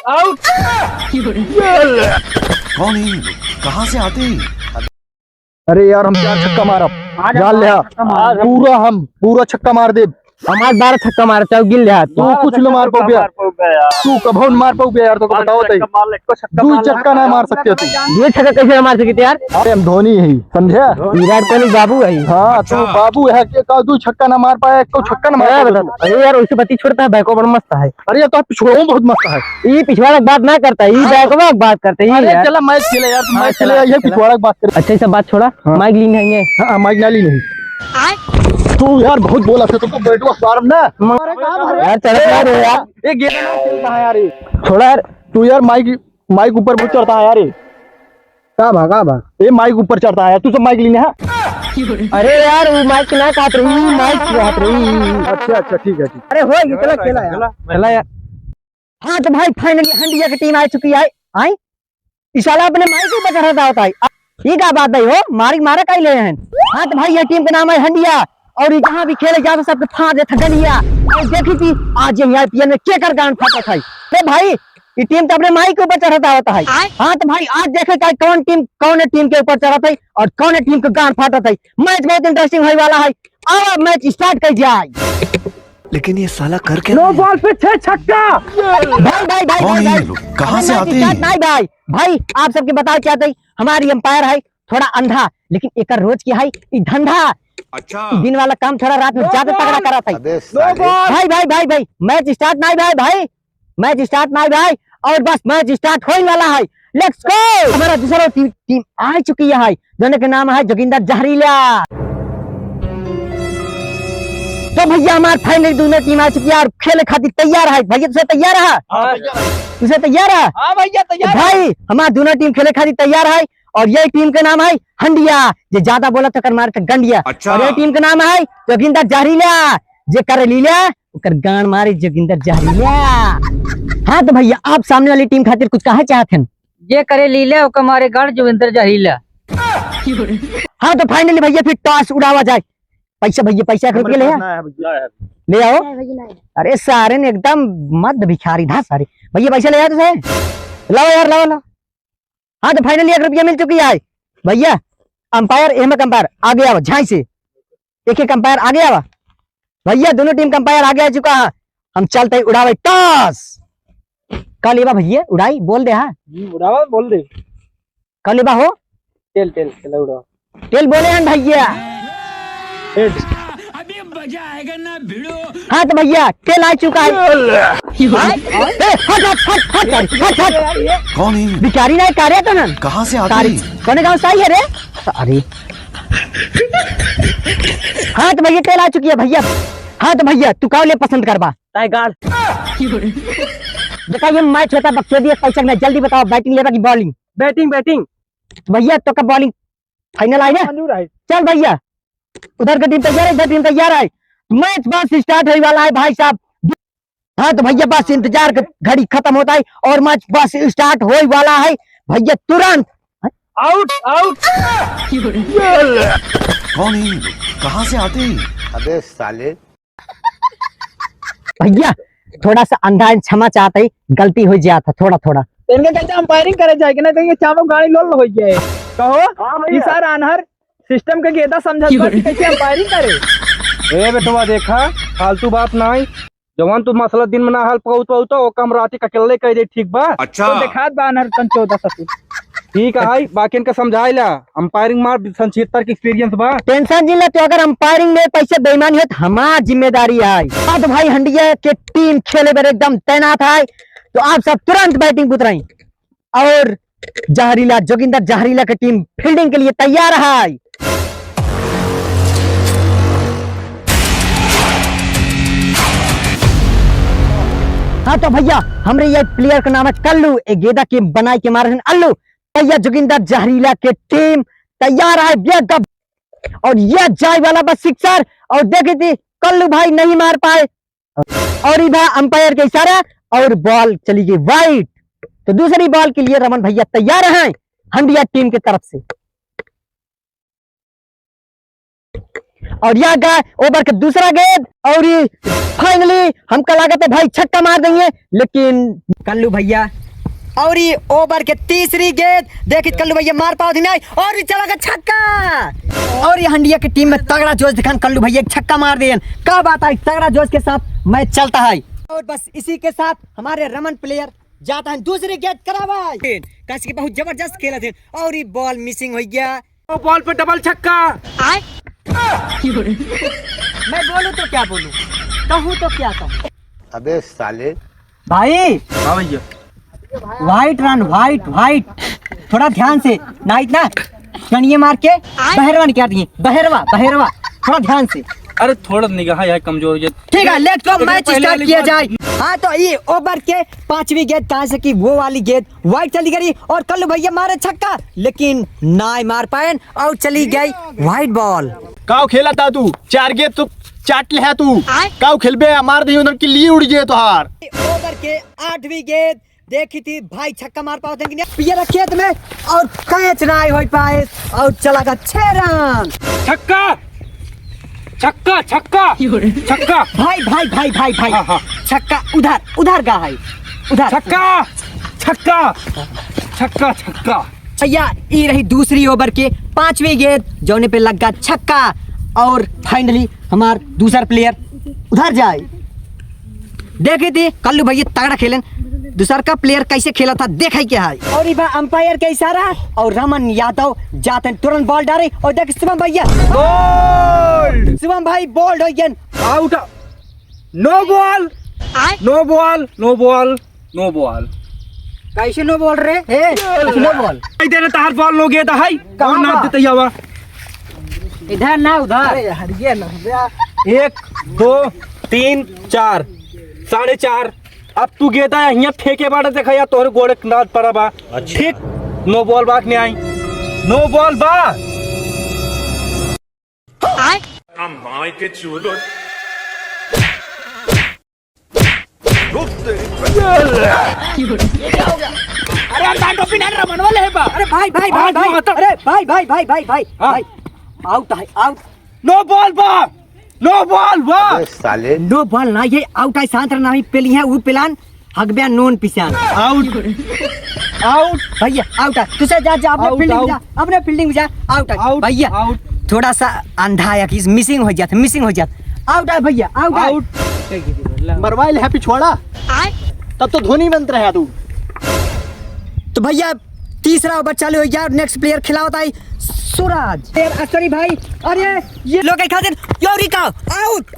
Out. कौन है? कहाँ से आते हैं? अरे यार हम 4 छक्का मारा जान ले पूरा छक्का मार दे। हमारे 12 छक्का मार चाहे गिल रहा तू कुछ लो मार पाओ यार, तू कभो न मार पाओ यार, तो बताओ तई तू छक्का ना मार सकते हो तू। ये छक्का कैसे मार सकते यार? अरे हम धोनी है समझे, विराट कोहली बाबू है। हाँ तू बाबू है कि तू छक्का ना मार पाया, तो छक्का ना मार बता। अरे यार उससे बत्ती छोड़ता है, बैको बड़ा मस्त है। अरे तो पिछवाड़ा बहुत मस्त है, ये पिछवाड़ा बात ना करता है, ये बैको की बात करते हैं यार। चला मैच खेले यार, तू मैच खेले ये पिछवाड़ा की बात कर। अच्छा सब बात छोड़ा, माइक ली नहीं है। हां माइक ना ली नहीं तू यार बहुत बोला था तुमको बैठो फार्म ना यार चल यार ये गेम ना खेलता है यार, ये छोड़ा यार तू यार माइक ऊपर बहुत चढ़ता है यार, ये का भागा ये माइक ऊपर चढ़ता है यार, तू सब माइक लेने है। अरे यार वो माइक ना काट रही, माइक काट रही। अच्छा ठीक है अरे हो चला खेला यार। हाँ तो भाई फाइनली हंडिया की टीम आ चुकी है। आई इस साल अपने माइक को बचा रहता होता है, ये क्या बात है हो मारा कहीं ले हैं। हाँ तो भाई ये टीम का नाम है हंडिया, और जहाँ भी खेले जाते सबके फाड़ देता गलिया। और देखी थी आज ये आईपीएल में केकर गांड फाटा था। अरे भाई ये टीम तो अपने माइक के ऊपर चढ़ता होता है। हाँ तो भाई आज देखे कौन टीम के ऊपर चढ़ा था और कौन टीम का गांड फाटा था। मैच बहुत इंटरेस्टिंग होने वाला है, अब मैच स्टार्ट कर जाए। लेकिन ये साला कर क्या? 9 बॉल पे 6 छक्का। भाई कहाँ से आते हैं? नहीं भाई आप सबके बताओ क्या थे। हमारी अंपायर है थोड़ा अंधा, लेकिन एक रोज की है धंधा। अच्छा दिन वाला काम थोड़ा रात में ज्यादा तगड़ा करा था। भाई मैच स्टार्ट नहीं भाई मैच स्टार्ट नहीं भाई, और बस मैच स्टार्ट होने वाला है। Let's go. हमारा दूसरा टीम आ चुकी है, दोनों के नाम है जोगिंदर जहरीला। तो भैया हमारे फाइनल दोनों टीम आ चुकी है और खेले खातिर तैयार है। भैया तुझे तैयार है? तुझे तैयार है? हाँ भैया तैयार। भाई हमारे दोनों टीम खेले खातिर तैयार है, और ये टीम का नाम है हंडिया, जो ज्यादा बोला तो कर मारे गंडिया। अच्छा। और ये टीम का नाम है जोगिंदर जहरीला, जो कर लीला कर गान मारे जोगिंदर जहरीला। हाँ तो भैया आप सामने वाली टीम खातिर कुछ कहा चाहते हैं? ये करे लीला ओकर मारे गाड़ जोगिंदर जहरीला। हाँ तो फाइनली भैया फिर टॉस उड़ावा जाए। पैसा भैया पैसा खरीद के ले आओ। अरे सारे ने एकदम मत भिखारी था सारे। भैया पैसा ले आओ तुझे, लाओ यार लाओ। हाँ तो फाइनली 1 रुपया मिल चुकी है भैया। अंपायर अंपायर आगे आओ, झाई से एक अंपायर आगे आओ भैया। दोनों टीम का अंपायर आगे आ चुका है, हम चलते उड़ावे टॉस। कल लेबा भैया उड़ाई बोल दे। हाँ उड़ावा बोल दे, कल लेबा हो टेल उड़ावा टेल बोले हैं भैया। अभी मजा आएगा ना भिड़ो। हाँ तो भैया टेल आ चुका है। कौन है? बिचारी ना कार्य तो ना कहाँ से आते हैं? कौन गाँव से आई है रे? अरे हाँ तो भैया टेल आ चुकी है भैया। हाँ तो भैया तू कौन ले पसंद करबा? टाइगर देखा ये मैच होता बकचोदी पैसा में। जल्दी बताओ बैटिंग लेबा की बॉलिंग? बैटिंग भैया तो कब बॉलिंग फाइनल आई ना? चल भैया उधर का टीम तैयार है, इधर टीम तैयार है, मैच बस स्टार्ट होने वाला है भाई साहब। हाँ तो भैया बस इंतजार का घड़ी खत्म होता है और मैच बस स्टार्ट होने वाला है भैया तुरंत। आउट। कौन है? कहाँ से आते हैं? अबे साले भैया थोड़ा सा अंधा क्षमा चाहते ही, गलती हो जाता थोड़ा। इनके कैसे अंपायरिंग करे जाए कि ना, तो ये चावल गाड़ी लोल हो जाए कहो। इस सारा अनहर सिस्टम के गेदा समझा कैसे अंपायरिंग करे। ए बेटवा देखा फालतू बात नहीं, जवान तू मसला दिन में ना हल पाऊ तो कम राती का अकेले कह दे ठीक बा। अच्छा तो दिखात बा अनहर तन 14 ससुर ठीक है। बाकी इनका समझाइला अंपायरिंग मार संचितर की एक्सपीरियंस बा। टेंशन जिला तो अगर अंपायरिंग में पैसे बेईमानी हो तो हमारी जिम्मेदारी है। हाँ तो भाई हंडिया के टीम खेले पर एकदम तैनात है, तो आप सब तुरंत बैटिंग उतराई और जहरीला जोगिंदर जहरीला की टीम फील्डिंग के लिए तैयार है। हाँ तो भैया हमरे ये प्लेयर का नाम है कल्लू, एक गेदा के बनाई के मारे अल्लू। भैया जोगिंदर जहरीला के टीम तैयार है और ये जाए वाला बस सिक्सर। और देखी थी कल्लू भाई नहीं मार पाए और इधर अंपायर के इशारा और बॉल चली गई वाइड। तो दूसरी बॉल के लिए रमन भैया तैयार हैं हंडिया टीम की तरफ से। और यह गया ओवर का दूसरा गेंद और फाइनली हमको लगा था भाई छक्का मार देंगे, लेकिन कल्लू भैया और ये ओवर के तीसरी गेंद देखिए कल्लू भैया मार पाओ नहीं और ये चला गया छक्का। और ये हंडिया की टीम में तगड़ा जोश दिखान कल्लू भैया एक छक्का मार दिए। क्या बात है, तगड़ा जोश के साथ मैच चलता है। और बस इसी के साथ हमारे रमन प्लेयर जाता है दूसरी गेंद करावा, कैसे कि बहुत जबरदस्त खेला थे और ये बॉल मिसिंग हो गया। बॉल पे डबल छक्का। मैं बोलूं तो क्या बोलूं, कहूं तो क्या कहूं। अबे साले भाई हाँ भैया, वाइट रन वाइट वाइट, थोड़ा ध्यान से ना इतना कनिए मार के बहरवा निकाल दिए, बहरवा बहरवा थोड़ा ध्यान से। अरे थोड़ा निगाह यार कमजोर है। ठीक है लेट्स गो मैच स्टार्ट किया जाए। हाँ तो ये ओवर के पांचवी गेंद कहाँ से की वो वाली गेंद वाइट चली गई और कल्लू भैया मारे छक्का, लेकिन ना मार पाए और चली गई वाइट बॉल। काव खेला था तू 4 गेंद तो चाट ले है तू काव खेलबे मार दी उधर की ली उड़ जे तोहार। ओवर के 8वीं गेंद देखी थी भाई छक्का मार पाते कि नहीं पियर खेत में और कैच ना हो पाए और चला गया 6 रन। छक्का छक्का छक्का छक्का भाई भाई भाई भाई भाई हाँ, हाँ। छक्का उधर उधर का है उधर छक्का छक्का छक्का छक्का। भैया ये रही दूसरी ओवर के 5वीं गेंद जोने पे लग गया छक्का और फाइनली हमार दूसरा प्लेयर उधर जाए। देखे थे कल्लू भैया तगड़ा खेलन, दूसरा का प्लेयर कैसे खेला था देखा क्या है। और ये अंपायर का इशारा और रमन यादव जाते हैं तुरंत बॉल डाले और देख शिवम भैया बोल्ड शिवम भाई बोल्ड हो गया out. No ball no ball no ball no ball. कैसे नो बोल रहे नो बॉल इधर तार बॉल लो गया था हाई कौन ना बा? देते यावा इधर ना उधर। 1 2 3 4 4.5। अब तू गेता है यहाँ फेंके बाड़ा देखा या तोहरे गोड़े नाद पड़ा बा। ठीक नो बॉल बात नहीं आई, नो बॉल बा। अरे भाई भाई भाई भाई अरे भाई भाई भाई भाई भाई भाई आउट है आउट। नो बॉल बा नो बॉल बा। अबे साले नो बॉल ना ये आउट है शांत रहना ही पेली है वो पिलान हगबिया नोन पिसान आउट आउट भैया आउट है तुझे जा जा अपने Out, फील्डिंग में out. जा अपने फील्डिंग में जा आउट है Out, भैया out. थोड़ा सा अंधा है कि मिसिंग हो जाता आउट है भैया आउट है आउट। मरवाइल है पिछवाड़ा तब तो धोनी बनता रहा तू। तो भैया तीसरा ओवर चालू हो गया और नेक्स्ट प्लेयर खिला होता है सूरज सॉरी भाई। अरे ये लोग खेलते योरिका आउट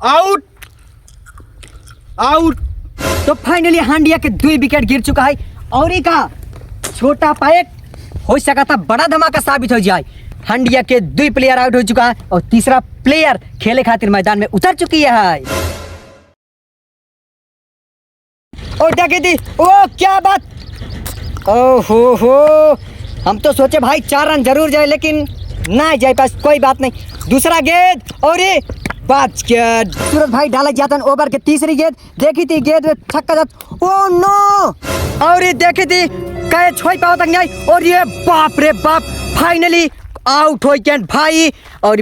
आउट आउट। तो फाइनली हांडिया के 2 विकेट गिर चुका है और का छोटा पायक हो सका था बड़ा धमाका साबित हो जाए। हांडिया के 2 प्लेयर आउट हो चुका है और तीसरा प्लेयर खेले खातिर मैदान में उतर चुकी है। और क्या कहती ओ क्या बात ओहो हो हम तो सोचे भाई 4 रन जरूर जाए लेकिन ना जाए पास कोई बात नहीं। दूसरा गेंद और ये 5 गेंद सूरज भाई डाला जाता है ओवर के तीसरी गेंद देखी थी गेंद में छक्का जाता ओ नो और ये देखी थी कैच हो पाता नहीं और ये बाप रे बाप फाइनली आउट हो गए भाई। और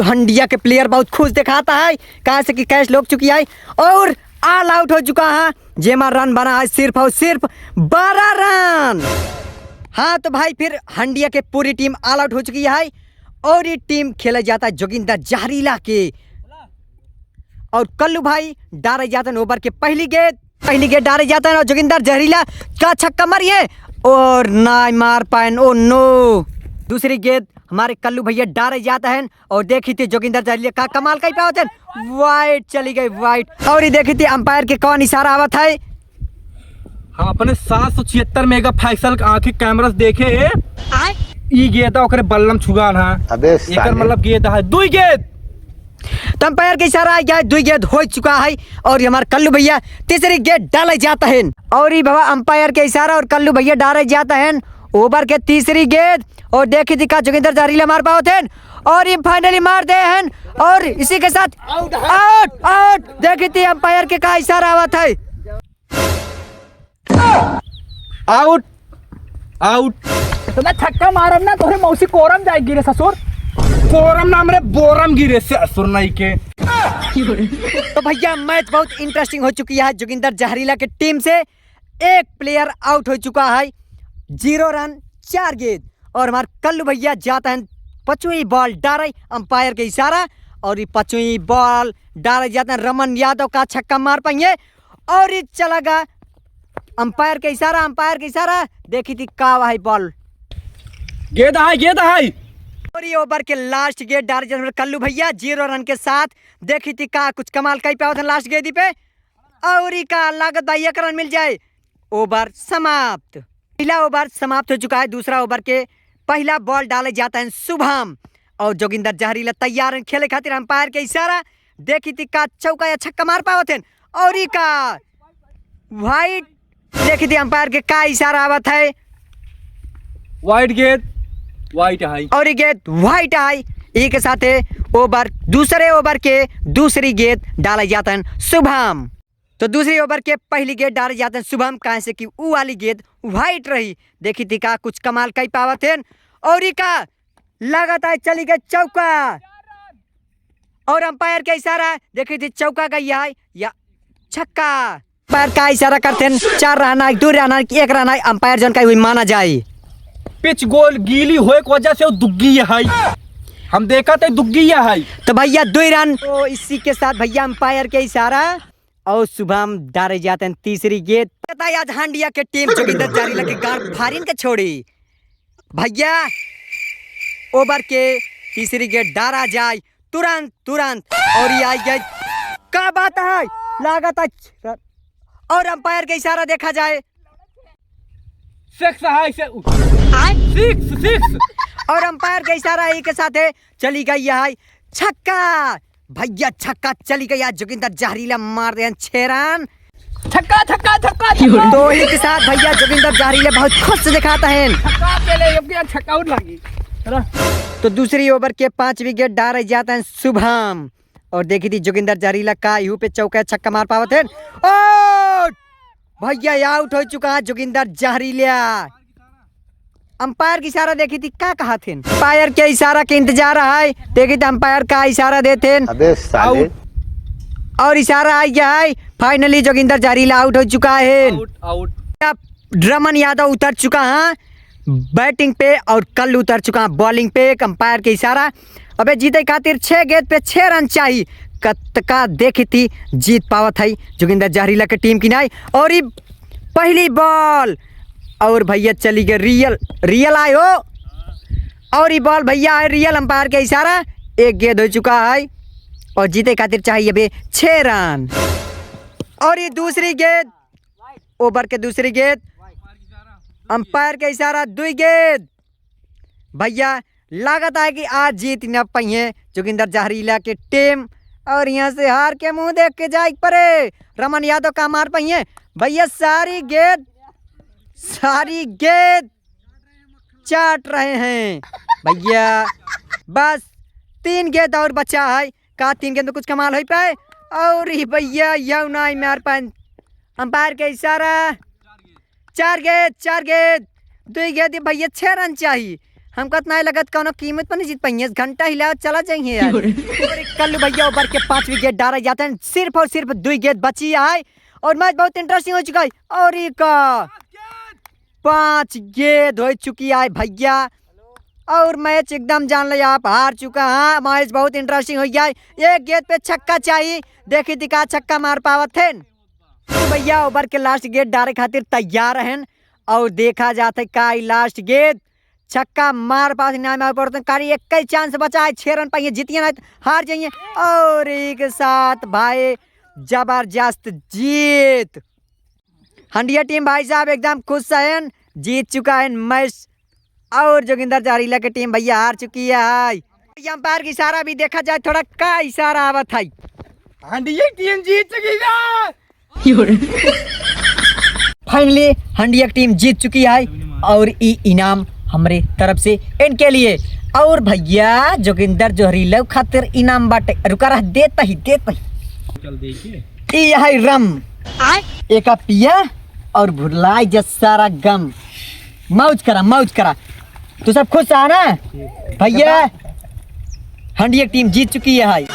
हंडिया के प्लेयर बहुत खुश दिखाता है कहाँ से कि कैच लोग चुकी है और ऑल आउट हो चुका है जेमा रन बना है सिर्फ और सिर्फ 12 रन। हाँ तो भाई फिर हंडिया के पूरी टीम ऑल आउट हो चुकी है और ये टीम खेला जाता है जोगिंदर जहरीला के और कल्लू भाई डाले जाते हैं ओवर के पहली गेंद डाले जाता है और जोगिंदर जहरीला का छक्का मारिए और ना मार पाए ओ नो। दूसरी गेंद हमारे कल्लू भैया डाले जाता है और देखी थी जोगिंदर जहरीला का कमाल का होता है वाइट चली गई वाइट। और ये देखी थी अंपायर के कौन इशारा आवत है। हाँ अपने 776 मेगा पिक्सल आंखें कैमरा देखे ई गेंदा ओकरे बल्लम छुगान है। अबे एकर साले मतलब गेंद है 2 गेंद। तो अंपायर के इशारा आ गया 2 गेंद हो चुका है और हमारे कल्लू भैया तीसरी गेंद डाले जाता है और ये बाबा अंपायर के इशारा और कल्लू भैया डाले जाता है ओवर के तीसरी गेंद और देखी थी का जोगिंदर जहरीला मार पाओ थे और ये फाइनली मार दे हैं और इसी के साथ आउट आउट देखी थी अंपायर के का इशारा आवा था आउट आउट। तो मैं छक्का मारम ना तोरे मौसी कोरम जाएगी रे ससुर। कोरम नाम रे बोरम गिरे से असुर नहीं के। तो भैया मैच बहुत इंटरेस्टिंग हो चुकी है। जोगिंदर जहरीला के टीम से एक प्लेयर आउट हो चुका है, 0 रन 4 गेंद। और हमारे कल्लू भैया जाता है पचुई बॉल डाले अंपायर के इशारा, और ये पचुई बॉल डाले जाते हैं रमन यादव का छक्का मार पाएंगे, और ये चला गया अंपायर के इशारा देखी थी का भाई बॉल गेंद है। और ये ओवर के लास्ट गेंद डाले जिसमें कल्लू भैया 0 रन के साथ देखी थी का कुछ कमाल कई पाया था लास्ट गेंद पे, और ये का लागत भाई 1 रन मिल जाए। ओवर समाप्त, पहला ओवर समाप्त हो चुका है। दूसरा ओवर के पहला बॉल डाले जाता है शुभम, और जोगिंदर जहरीला तैयार है खेले खातिर अंपायर के इशारा देखी थी का चौका या छक्का मार पाओ थे, और ये का वाइट देखी थी अंपायर के का इशारा आवत है, वाइट गेंद वाइट है, और ये गेंद वाइट आई। एक के साथ ओवर दूसरे ओवर के दूसरी गेंद डाला जाता है शुभम। तो दूसरी ओवर के पहली गेंद डाले जाते हैं शुभम, कहा से कि वो वाली गेंद वाइट रही देखी थी का कुछ कमाल कई पावत है, और ये का लगातार चली गई चौका, और अंपायर का इशारा देखी थी चौका गई है या छक्का। अंपायर का इशारा करते हैं 4 रन 2 रन 1 रन अंपायर जन का हुई माना जाए। पिच गोल गीली होए की वजह से वो दुग्गी है, हम देखा थे दुग्गी है। तो भैया 2 रन। तो इसी के साथ भैया अंपायर के इशारा और शुभम डाले जाते हैं तीसरी गेंद। आज हांडिया के टीम जोगिंदर जहरीला के गार्ड फारिन के छोड़ी भैया ओवर के तीसरी गेंद डाला जाए तुरंत, और ये आई गई क्या बात है लागत है, और अंपायर के इशारा देखा जाए 6 है, और अंपायर के इशारा एक के साथ है चली गई है छक्का। भैया छक्का चली गई है, जोगिंदर जहरीला मार रहे हैं 6 रन। छक्का। तो एक के साथ भैया जोगिंदर जहरीला बहुत खुश से दिखाता है। छक्का आउट लगी। तो दूसरी ओवर के 5 विकेट डाले जाता है शुभम, और देखी थी जोगिंदर जहरीला का यू पे चौका छक्का मार पावत है, और भैया आउट हो चुका है जोगिंदर जहरीला। अंपायर की इशारा देखी थी क्या कहा थे, अंपायर के इशारा के इंतजार है, देखी थी अंपायर का इशारा देते अबे साले, और इशारा आ गया है। फाइनली जोगिंदर जहरीला आउट हो चुका है। आउट। रमन यादव उतर चुका है बैटिंग पे, और कल उतर चुका है बॉलिंग पे। अंपायर के इशारा अबे जीते खातिर 6 गेंद पे 6 रन चाहिए, कतका देखी थी जीत पावत है जोगिंदर जहरीला के टीम की नहीं। और ये पहली बॉल, और भैया चली गई रियल आयो, और ये बॉल भैया है रियल। अंपायर के इशारा 1 गेंद हो चुका है, और जीते खातिर चाहिए अभी 6 रन। और ये दूसरी गेंद, ओवर के दूसरी गेंद, अंपायर के इशारा 2 गेंद। भैया लागत है कि आज जीत न पाइए जोगिंदर जहरीला के टीम, और यहाँ से हार के मुंह देख के जाए परे रमन यादव का मार पाइए। भैया सारी गेंद चाट रहे हैं भैया, बस 3 गेंद और बचा है, का 3 गेंद में कुछ कमाल हो पाए, और ही भैया यू नहीं मार पाए। अंपायर के इशारा 4 गेंद 2 गेंद भैया 6 रन चाहिए। हमको इतना लगत कौनो कीमत पर नहीं जीत पाएंगे, घंटा हिला चला जाएंगे यार। कल भैया ओवर के 5 विकेट डाले जाते हैं, सिर्फ और सिर्फ 2 गेंद बची है, और मैच बहुत इंटरेस्टिंग हो चुका है। और एक 5 गेंद हो चुकी है भैया, और मैच एकदम जान लिया आप हार चुका है। मैच बहुत इंटरेस्टिंग हो गया है, 1 गेंद पे छक्का चाहिए, देखी दिखा छक्का मार पावत थे। तो भैया ओवर के लास्ट गेंद डाले खातिर तैयार हैं, और देखा जाता है का लास्ट गेंद छक्का मार पास कारी 1 चांस बचा है, 6 रन पाइए जीतिए ना हार जाइए। और एक साथ भाई जबरदस्त जीत, हंडिया टीम भाई साहब एकदम खुश है, जीत चुका है मैच, और जोगिंदर जहरीला की टीम भैया हार चुकी है। अंपायर की इशारा भी देखा जाए थोड़ा का इशारा आवत है, हंडिया टीम जीत चुकी है। फाइनली हंडिया टीम जीत चुकी है, और इनाम हमारे तरफ से इनके लिए। और भैया जोगिंदर जहरीला खातिर इनाम बाटे, रुका रहा देता ही चल देखिए है रम एक पिया और भुलाई सारा गम, मौज करा तू सब खुश है ना भैया। हंडिया टीम जीत चुकी है भाई।